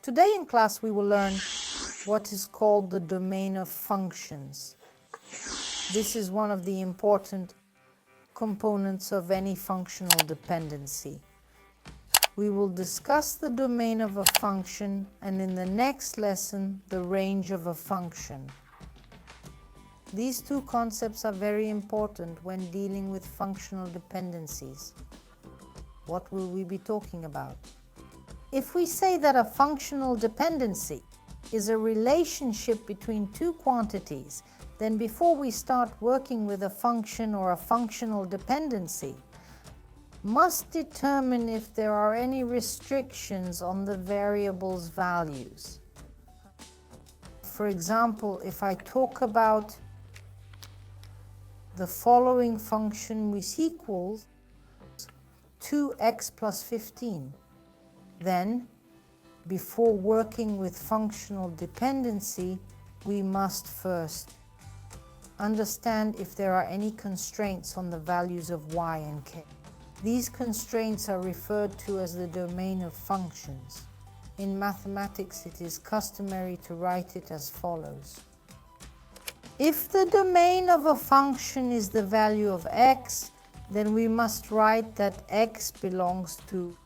Today in class we will learn what is called the domain of functions. This is one of the important components of any functional dependency. We will discuss the domain of a function and in the next lesson the range of a function. These two concepts are very important when dealing with functional dependencies. What will we be talking about? If we say that a functional dependency is a relationship between two quantities, then before we start working with a function or a functional dependency, must determine if there are any restrictions on the variable's values. For example, if I talk about the following function which equals 2x plus 15, then before working with functional dependency, we must first understand if there are any constraints on the values of y and k. These constraints are referred to as the domain of functions. In mathematics, it is customary to write it as follows. If the domain of a function is the value of x, then we must write that x belongs to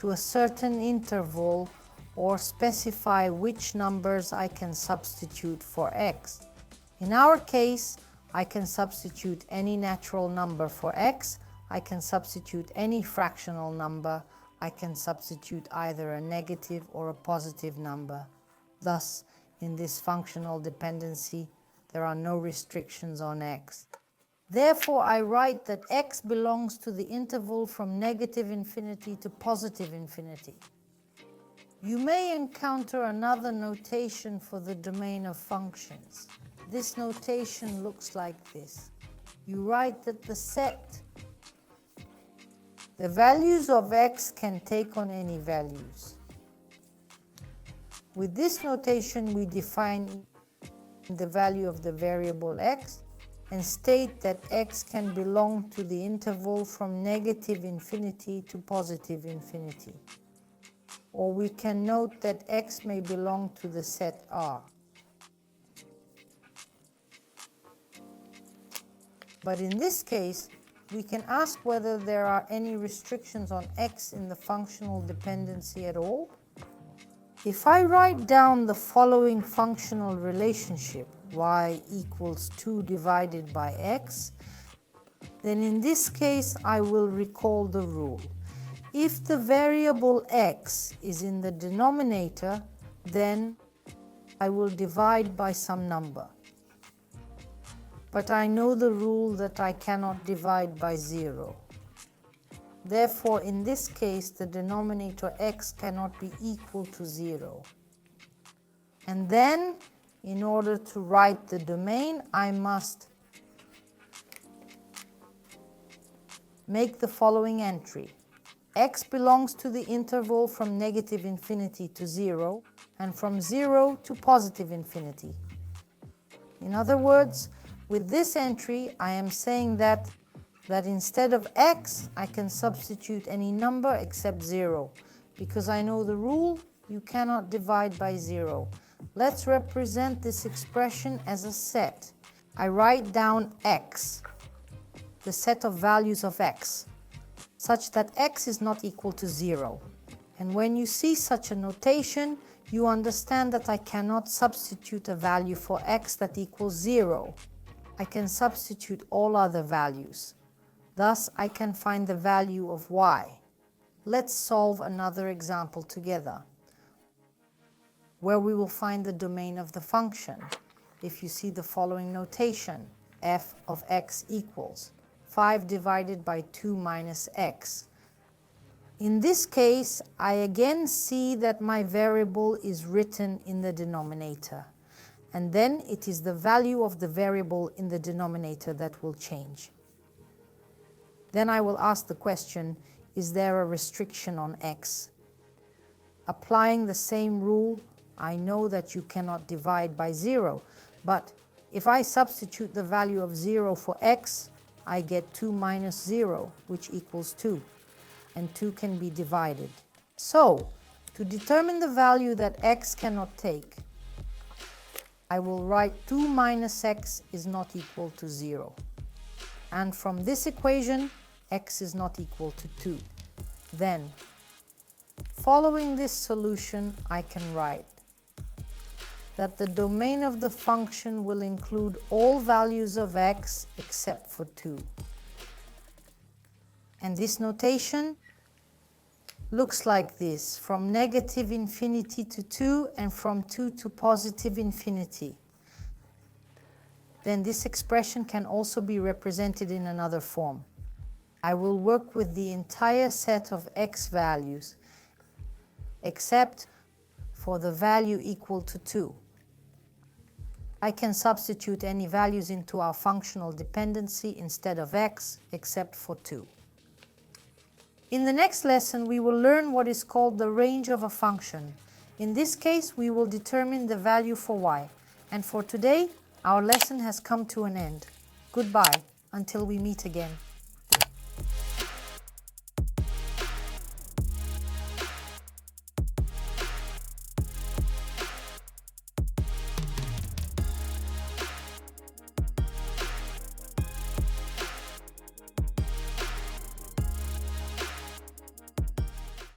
a certain interval or specify which numbers I can substitute for x. In our case, I can substitute any natural number for x, I can substitute any fractional number, I can substitute either a negative or a positive number. Thus, in this functional dependency, there are no restrictions on x. Therefore, I write that x belongs to the interval from negative infinity to positive infinity. You may encounter another notation for the domain of functions. This notation looks like this. You write that the values of x can take on any values. With this notation, we define the value of the variable x and state that x can belong to the interval from negative infinity to positive infinity. Or we can note that x may belong to the set R. But in this case, we can ask whether there are any restrictions on x in the functional dependency at all. If I write down the following functional relationship, y equals 2 divided by x, then in this case I will recall the rule. If the variable x is in the denominator, then I will divide by some number. But I know the rule that I cannot divide by 0. Therefore, in this case, the denominator x cannot be equal to 0. And then, in order to write the domain, I must make the following entry. X belongs to the interval from negative infinity to 0 and from 0 to positive infinity. In other words, with this entry, I am saying that instead of x, I can substitute any number except 0, because I know the rule, you cannot divide by 0. Let's represent this expression as a set. I write down x, the set of values of x, such that x is not equal to 0. And when you see such a notation, you understand that I cannot substitute a value for x that equals 0. I can substitute all other values. Thus, I can find the value of y. Let's solve another example together, where we will find the domain of the function. If you see the following notation, f of x equals 5 divided by 2 minus x. In this case, I again see that my variable is written in the denominator, and then it is the value of the variable in the denominator that will change. Then I will ask the question, is there a restriction on x? Applying the same rule, I know that you cannot divide by 0, but if I substitute the value of 0 for x, I get 2 minus 0, which equals 2, and 2 can be divided. So, To determine the value that x cannot take, I will write 2 minus x is not equal to 0. And from this equation, x is not equal to 2. Then, following this solution, I can write that the domain of the function will include all values of x except for 2. And this notation looks like this, from negative infinity to 2 and from 2 to positive infinity. Then this expression can also be represented in another form. I will work with the entire set of x values, except for the value equal to 2. I can substitute any values into our functional dependency instead of x, except for 2. In the next lesson, we will learn what is called the range of a function. In this case, we will determine the value for y. And for today, our lesson has come to an end. Goodbye, until we meet again.